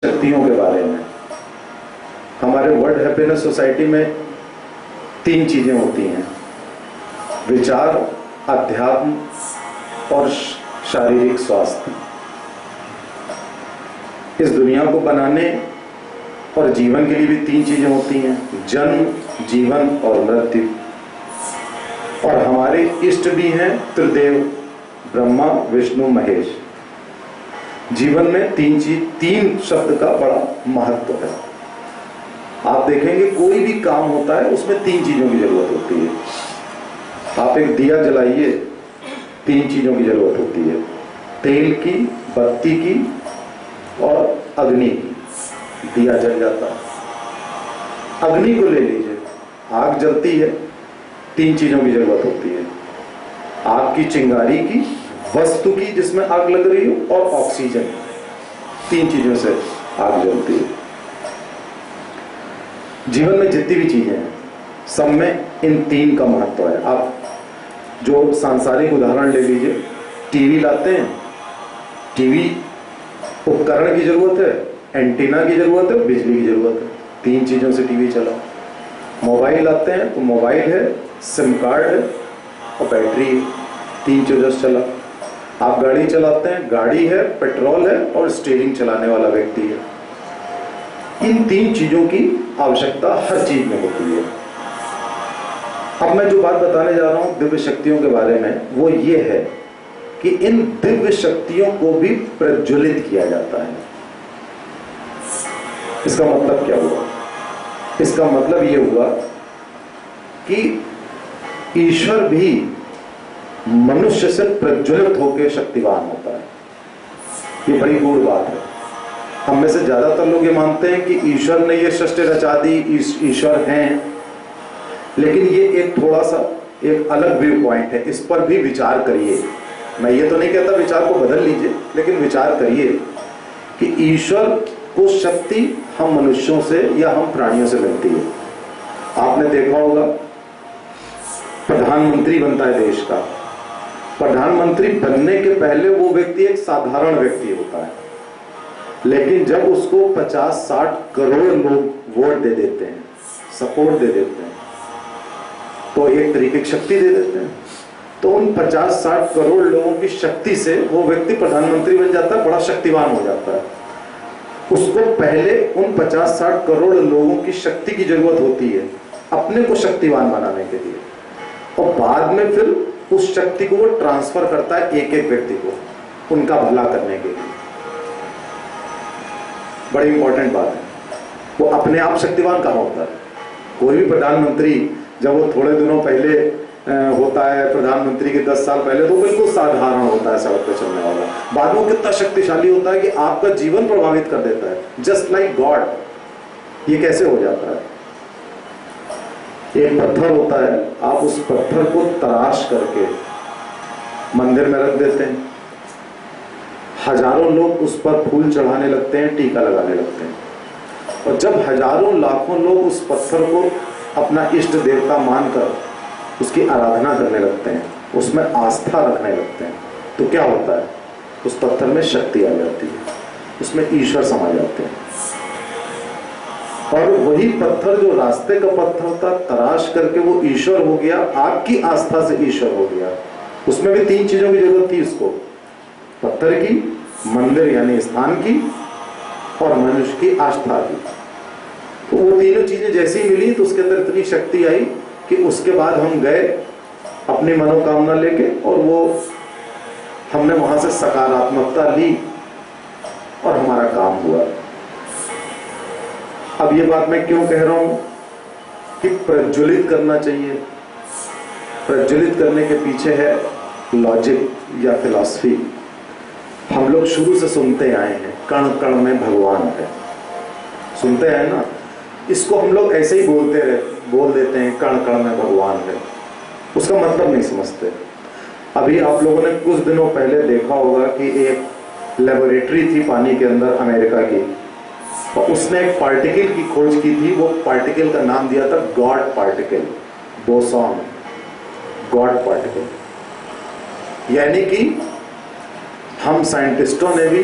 शक्तियों के बारे में। हमारे वर्ल्ड हैप्पीनेस सोसाइटी में 3 चीजें होती हैं: विचार, अध्यात्म और शारीरिक स्वास्थ्य। इस दुनिया को बनाने और जीवन के लिए भी 3 चीजें होती हैं: जन्म, जीवन और मृत्यु। और हमारे इष्ट भी हैं त्रिदेव, ब्रह्मा, विष्णु, महेश। जीवन में 3 शब्द का बड़ा महत्व है। आप देखेंगे कोई भी काम होता है उसमें 3 चीजों की जरूरत होती है। आप एक दिया जलाइए, 3 चीजों की जरूरत होती है: तेल की, बत्ती की और अग्नि की। दिया जल जाता है। अग्नि को ले लीजिए, आग जलती है, 3 चीजों की जरूरत होती है: आग की चिंगारी की, वस्तु की जिसमें आग लग रही हो, और ऑक्सीजन। 3 चीजों से आग जलती है। जीवन में जितनी भी चीजें हैं सब में इन 3 का महत्व है। आप जो सांसारिक उदाहरण ले लीजिए, टीवी लाते हैं, टीवी उपकरण की जरूरत है, एंटीना की जरूरत है, बिजली की जरूरत है। 3 चीजों से टीवी चला। मोबाइल लाते हैं तो मोबाइल है, सिम कार्ड है और बैटरी है। 3 चीजों से चला। आप गाड़ी चलाते हैं, गाड़ी है, पेट्रोल है और स्टीयरिंग चलाने वाला व्यक्ति है। इन 3 चीजों की आवश्यकता हर चीज में होती है। अब मैं जो बात बताने जा रहा हूं दिव्य शक्तियों के बारे में, वो ये है कि इन दिव्य शक्तियों को भी प्रज्वलित किया जाता है। इसका मतलब क्या हुआ? इसका मतलब ये हुआ कि ईश्वर भी मनुष्य से प्रज्वलित होकर शक्तिवान होता है। ये बड़ी गूढ़ बात है। हम में से ज्यादातर लोग ये मानते हैं कि ईश्वर ने ये सृष्टि रचा दी, ईश्वर हैं। लेकिन ये एक थोड़ा सा एक अलग व्यू पॉइंट है। इस पर भी विचार करिए। मैं ये तो नहीं कहता विचार को बदल लीजिए, लेकिन विचार करिए कि ईश्वर को शक्ति हम मनुष्यों से या हम प्राणियों से मिलती है। आपने देखा होगा प्रधानमंत्री बनता है देश का। प्रधानमंत्री बनने के पहले वो व्यक्ति एक साधारण व्यक्ति होता है, लेकिन जब उसको 50-60 करोड़ लोग वोट दे देते हैं, सपोर्ट दे देते हैं, तो एक तरीके की शक्ति दे देते हैं, तो उन 50-60 करोड़ लोगों की शक्ति से वो व्यक्ति प्रधानमंत्री बन जाता है, बड़ा शक्तिवान हो जाता है। उसको पहले उन 50-60 करोड़ लोगों की शक्ति की जरूरत होती है अपने को शक्तिवान बनाने के लिए, और बाद में फिर उस शक्ति को वो ट्रांसफर करता है एक एक व्यक्ति को, उनका भला करने के लिए। बड़ी इंपॉर्टेंट बात है। वो अपने आप शक्तिवान कहाँ होता है? कोई भी प्रधानमंत्री जब वो थोड़े दिनों पहले होता है प्रधानमंत्री के 10 साल पहले, तो बिल्कुल साधारण होता है, सड़क पे चलने वाला। बाद में कितना शक्तिशाली होता है कि आपका जीवन प्रभावित कर देता है, जस्ट लाइक गॉड। ये कैसे हो जाता है? एक पत्थर होता है, आप उस पत्थर को तराश करके मंदिर में रख देते हैं, हजारों लोग उस पर फूल चढ़ाने लगते हैं, टीका लगाने लगते हैं, और जब हजारों लाखों लोग उस पत्थर को अपना इष्ट देवता मानकर उसकी आराधना करने लगते हैं, उसमें आस्था रखने लगते हैं, तो क्या होता है? उस पत्थर में शक्ति आ जाती है, उसमें ईश्वर समा जाते हैं। और वही पत्थर जो रास्ते का पत्थर था, तराश करके वो ईश्वर हो गया, आपकी आस्था से ईश्वर हो गया। उसमें भी 3 चीजों की जरूरत थी उसको: पत्थर की, मंदिर यानी स्थान की, और मनुष्य की आस्था की। तो वो तीनों चीजें जैसी मिली तो उसके अंदर इतनी शक्ति आई कि उसके बाद हम गए अपनी मनोकामना लेके, और वो हमने वहां से सकारात्मकता ली और हमारा काम हुआ। अब ये बात मैं क्यों कह रहा हूं कि प्रज्वलित करना चाहिए? प्रज्वलित करने के पीछे है लॉजिक या फिलॉसफी। हम लोग शुरू से सुनते आए हैं कण कण में भगवान है, सुनते हैं ना। इसको हम लोग ऐसे ही बोल देते हैं कण कण में भगवान है, उसका मतलब नहीं समझते। अभी आप लोगों ने कुछ दिनों पहले देखा होगा कि एक लेबोरेटरी थी पानी के अंदर अमेरिका की, और उसने एक पार्टिकल की खोज की थी। वो पार्टिकल का नाम दिया था God particle, boson, God particle. यानी कि हम साइंटिस्टों ने भी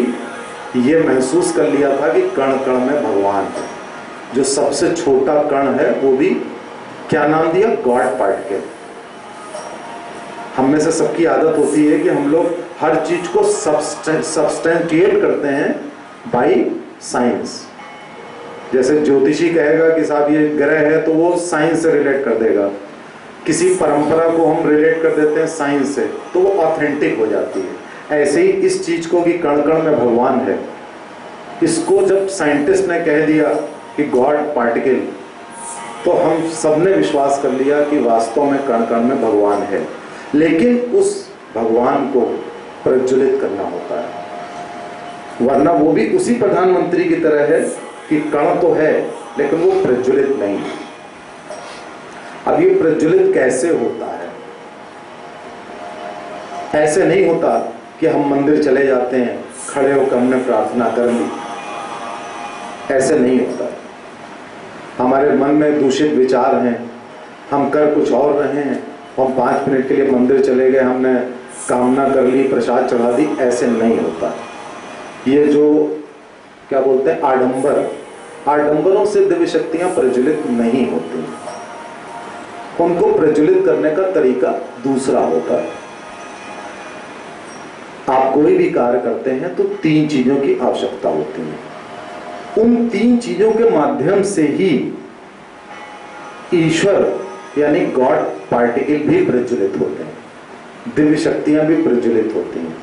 ये महसूस कर लिया था कि कण कण में भगवान है। जो सबसे छोटा कण है वो भी क्या नाम दिया? God particle. हम में से सबकी आदत होती है कि हम लोग हर चीज को सब्सटेंटिएट करते हैं बाय साइंस। जैसे ज्योतिषी कहेगा कि साहब ये ग्रह है तो वो साइंस से रिलेट कर देगा, किसी परंपरा को हम रिलेट कर देते हैं साइंस से तो वो ऑथेंटिक हो जाती है। ऐसे ही इस चीज को कि कण कण में भगवान है, इसको जब साइंटिस्ट ने कह दिया कि गॉड पार्टिकल, तो हम सबने विश्वास कर लिया कि वास्तव में कण कण में भगवान है। लेकिन उस भगवान को प्रज्वलित करना होता है, वरना वो भी उसी प्रधानमंत्री की तरह है कि कण तो है लेकिन वो प्रज्वलित नहीं है। अब ये प्रज्वलित कैसे होता है? ऐसे नहीं होता कि हम मंदिर चले जाते हैं, खड़े होकर हमने प्रार्थना कर ली, ऐसे नहीं होता। हमारे मन में दूषित विचार हैं, हम कर कुछ और रहे हैं, हम 5 मिनट के लिए मंदिर चले गए, हमने कामना कर ली, प्रसाद चढ़ा दी, ऐसे नहीं होता। ये जो क्या बोलते हैं आडंबर, आडंबरों से दिव्य शक्तियां प्रज्वलित नहीं होती, उनको प्रज्वलित करने का तरीका दूसरा होता है। आप कोई भी कार्य करते हैं तो 3 चीजों की आवश्यकता होती है। उन 3 चीजों के माध्यम से ही ईश्वर यानी गॉड पार्टिकल भी प्रज्वलित होते हैं, दिव्य शक्तियां भी प्रज्वलित होती हैं।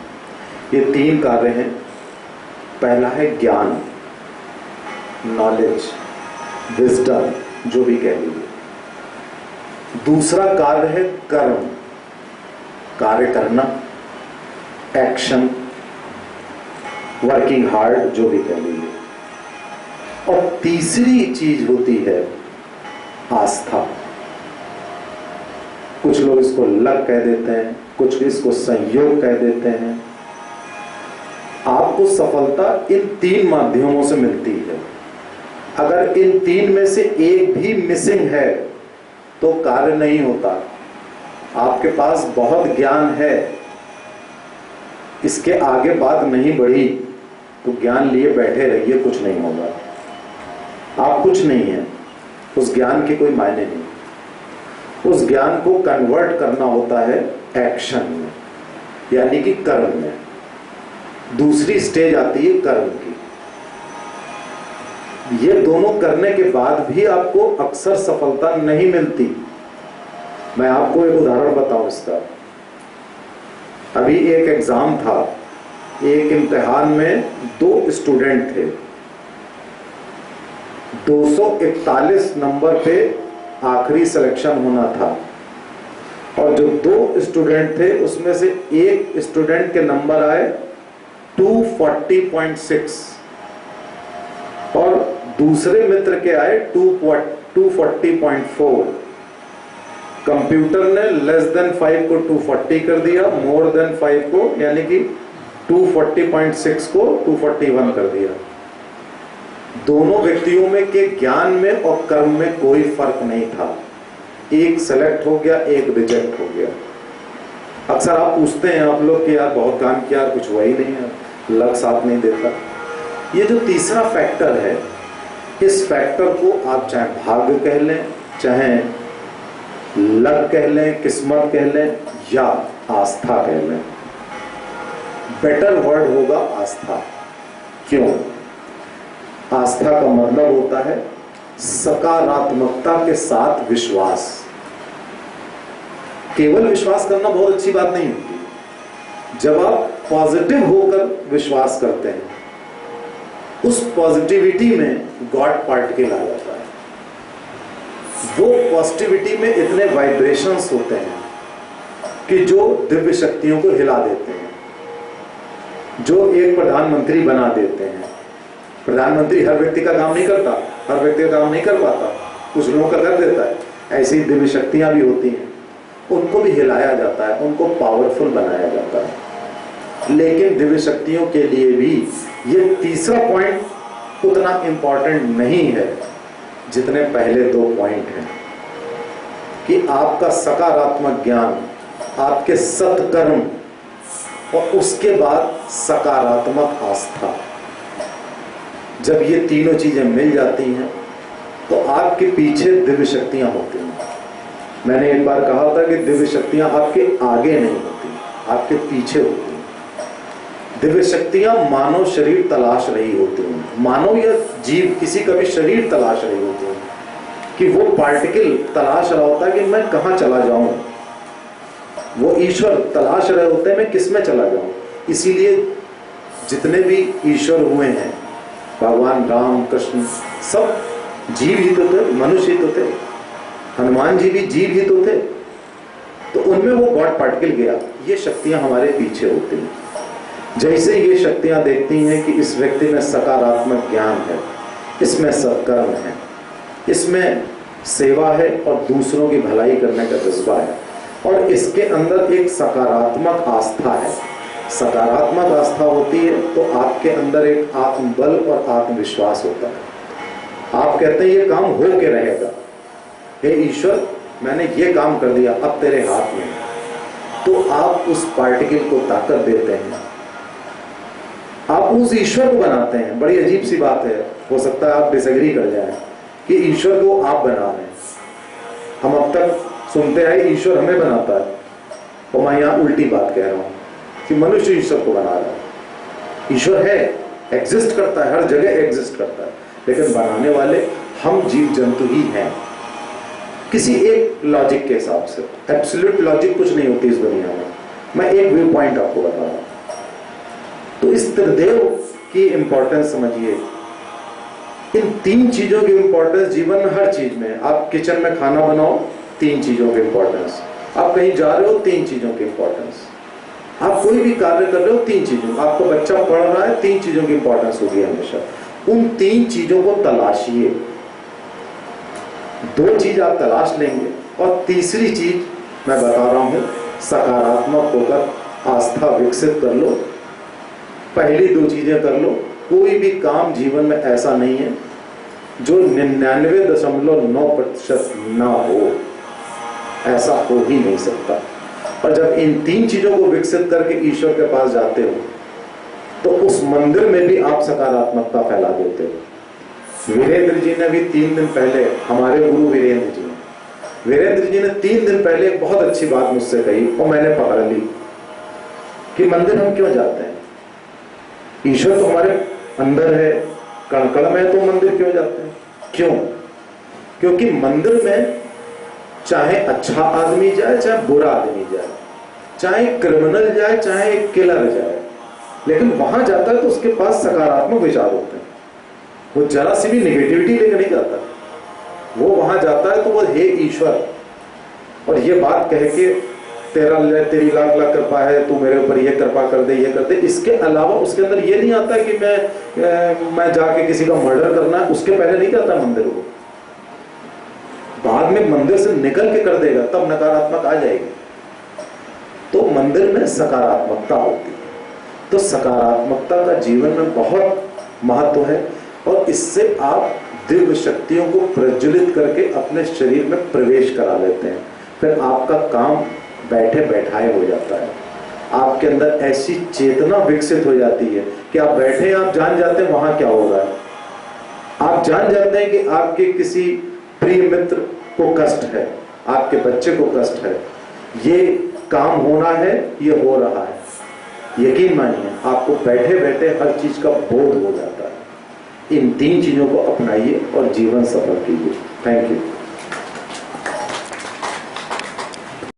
ये 3 कार्य हैं। पहला है ज्ञान, नॉलेज, विजडम, जो भी कह लीजिए। दूसरा कार्य है कर्म, कार्य करना, एक्शन, वर्किंग हार्ड, जो भी कह लीजिए। और तीसरी चीज होती है आस्था। कुछ लोग इसको लक कह देते हैं, कुछ इसको संयोग कह देते हैं। आपको सफलता इन 3 माध्यमों से मिलती है। अगर इन 3 में से एक भी मिसिंग है तो कार्य नहीं होता। आपके पास बहुत ज्ञान है, इसके आगे बात नहीं बढ़ी तो ज्ञान लिए बैठे रहिए, कुछ नहीं होगा। आप कुछ नहीं है, उस ज्ञान के कोई मायने नहीं। उस ज्ञान को कन्वर्ट करना होता है एक्शन में, यानी कि कर्म में। दूसरी स्टेज आती है कर्म की। ये दोनों करने के बाद भी आपको अक्सर सफलता नहीं मिलती। मैं आपको एक उदाहरण बताऊं इसका। अभी एक एग्जाम था, एक इम्तिहान में 2 स्टूडेंट थे। 241 नंबर पे आखिरी सिलेक्शन होना था और जो 2 स्टूडेंट थे उसमें से एक स्टूडेंट के नंबर आए 240.6 और दूसरे मित्र के आए 240.4। कंप्यूटर ने लेस देन 5 को 240 कर दिया, मोर देन 5 को यानी कि 240.6 को 241 कर दिया। दोनों व्यक्तियों में के ज्ञान में और कर्म में कोई फर्क नहीं था। एक सेलेक्ट हो गया, एक रिजेक्ट हो गया। अक्सर आप पूछते हैं आप लोग कि यार बहुत काम किया, कुछ हुआ ही नहीं है, लक साथ नहीं देता। ये जो तीसरा फैक्टर है, इस फैक्टर को आप चाहे भाग्य कह लें, चाहे लक कह लें, किस्मत कह लें या आस्था कह लें। बेटर वर्ड होगा आस्था। क्यों? आस्था का मतलब होता है सकारात्मकता के साथ विश्वास। केवल विश्वास करना बहुत अच्छी बात नहीं होती। जब आप पॉजिटिव होकर विश्वास करते हैं, उस पॉजिटिविटी में गॉड पार्टिकल आ जाता है। वो पॉजिटिविटी में इतने वाइब्रेशंस होते हैं कि जो दिव्य शक्तियों को हिला देते हैं, जो एक प्रधानमंत्री बना देते हैं। प्रधानमंत्री हर व्यक्ति का काम नहीं करता, हर व्यक्ति का काम नहीं कर पाता, कुछ लोगों का कर देता है। ऐसी दिव्य शक्तियां भी होती हैं, उनको भी हिलाया जाता है, उनको पावरफुल बनाया जाता है। लेकिन दिव्य शक्तियों के लिए भी ये तीसरा पॉइंट उतना इंपॉर्टेंट नहीं है जितने पहले 2 पॉइंट हैं कि आपका सकारात्मक ज्ञान, आपके सत्कर्म और उसके बाद सकारात्मक आस्था। जब ये तीनों चीजें मिल जाती हैं तो आपके पीछे दिव्य शक्तियां होती हैं। मैंने एक बार कहा था कि दिव्य शक्तियां आपके आगे नहीं होती, आपके पीछे होती हैं। दिव्य शक्तियां मानव शरीर तलाश रही होती हैं, मानव या जीव किसी का भी शरीर तलाश रही होती है, कि वो पार्टिकल तलाश रहा होता है कि मैं कहां चला जाऊं। वो ईश्वर तलाश रहे होते हैं मैं किस में चला जाऊं। इसीलिए जितने भी ईश्वर हुए हैं, भगवान राम कृष्ण, सब जीव ही तो थे, मनुष्य ही तो थे। हनुमान जी भी जीव ही तो थे। तो उनमें वो गॉड पार्टिकल गया। ये शक्तियां हमारे पीछे होती हैं। जैसे ये शक्तियां देखती हैं कि इस व्यक्ति में सकारात्मक ज्ञान है, इसमें सत्कर्म है, इसमें सेवा है और दूसरों की भलाई करने का जज्बा है, और इसके अंदर एक सकारात्मक आस्था है। सकारात्मक आस्था होती है तो आपके अंदर एक आत्मबल और आत्मविश्वास होता है। आप कहते हैं ये काम हो के रहेगा, हे ईश्वर मैंने ये काम कर दिया, अब तेरे हाथ में। तो आप उस पार्टिकल को ताकत देते हैं, आप उस ईश्वर को बनाते हैं। बड़ी अजीब सी बात है, हो सकता है आप डिसएग्री कर जाएं कि ईश्वर को आप बना रहे हैं। हम अब तक सुनते आए ईश्वर हमें बनाता है, और मैं यहां उल्टी बात कह रहा हूं कि मनुष्य ईश्वर को बना रहा है। ईश्वर है, एग्जिस्ट करता है, हर जगह एग्जिस्ट करता है, लेकिन बनाने वाले हम जीव जंतु ही हैं, किसी एक लॉजिक के हिसाब से। एब्सोल्यूट लॉजिक कुछ नहीं होती इस दुनिया में। मैं एक व्यू पॉइंट आपको बता रहा हूं। तो इस त्रिदेव की इंपॉर्टेंस समझिए। इन तीन चीजों की इंपॉर्टेंस जीवन में हर चीज में। आप किचन में खाना बनाओ, तीन चीजों की इंपॉर्टेंस। आप कहीं जा रहे हो, तीन चीजों की इंपॉर्टेंस। आप कोई भी कार्य कर रहे हो, तीन चीजों। आपको बच्चा पढ़ रहा है, तीन चीजों की इंपॉर्टेंस होगी हमेशा। उन तीन चीजों को तलाशिए। दो चीज आप तलाश लेंगे और तीसरी चीज मैं बता रहा हूं, सकारात्मक होकर आस्था विकसित कर लो। पहली दो चीजें कर लो। कोई भी काम जीवन में ऐसा नहीं है जो 99.9% ना हो, ऐसा हो ही नहीं सकता। और जब इन तीन चीजों को विकसित करके ईश्वर के पास जाते हो तो उस मंदिर में भी आप सकारात्मकता फैला देते हो। वीरेंद्र जी ने भी 3 दिन पहले, हमारे गुरु वीरेंद्र जी ने 3 दिन पहले एक बहुत अच्छी बात मुझसे कही और मैंने पकड़ ली कि मंदिर हम क्यों जाते हैं? ईश्वर तो हमारे अंदर है, कण-कण में, तो मंदिर क्यों जाते हैं? क्यों? क्योंकि मंदिर में चाहे अच्छा आदमी जाए, चाहे बुरा आदमी जाए, चाहे क्रिमिनल जाए, चाहे किलर जाए, लेकिन वहां जाता है तो उसके पास सकारात्मक विचार होते हैं। वो जरा सी भी निगेटिविटी लेकर नहीं जाता। वो वहां जाता है तो वो हे ईश्वर, और ये बात कह के तेरी लाख लाख कृपा है, तू मेरे ऊपर ये कृपा कर दे, ये कर दे। इसके अलावा उसके अंदर ये नहीं आता कि मैं जाके किसी का मर्डर करना है, उसके पहले नहीं जाता मंदिर को। बाद में मंदिर से निकल के कर देगा, तब नकारात्मक आ जाएगी। तो मंदिर में सकारात्मकता होती है। तो सकारात्मकता का जीवन में बहुत महत्व है, और इससे आप दिव्य शक्तियों को प्रज्वलित करके अपने शरीर में प्रवेश करा लेते हैं। फिर आपका काम बैठे बैठाए हो जाता है। आपके अंदर ऐसी चेतना विकसित हो जाती है कि आप बैठे, आप जान जाते हैं वहां क्या होगा। आप जान जाते हैं कि आपके किसी प्रिय मित्र को कष्ट है, आपके बच्चे को कष्ट है, ये काम होना है, ये हो रहा है। यकीन मानिए आपको बैठे बैठे हर चीज का बोध हो जाता है। इन तीन चीजों को अपनाइए और जीवन सफल कीजिए। Thank you.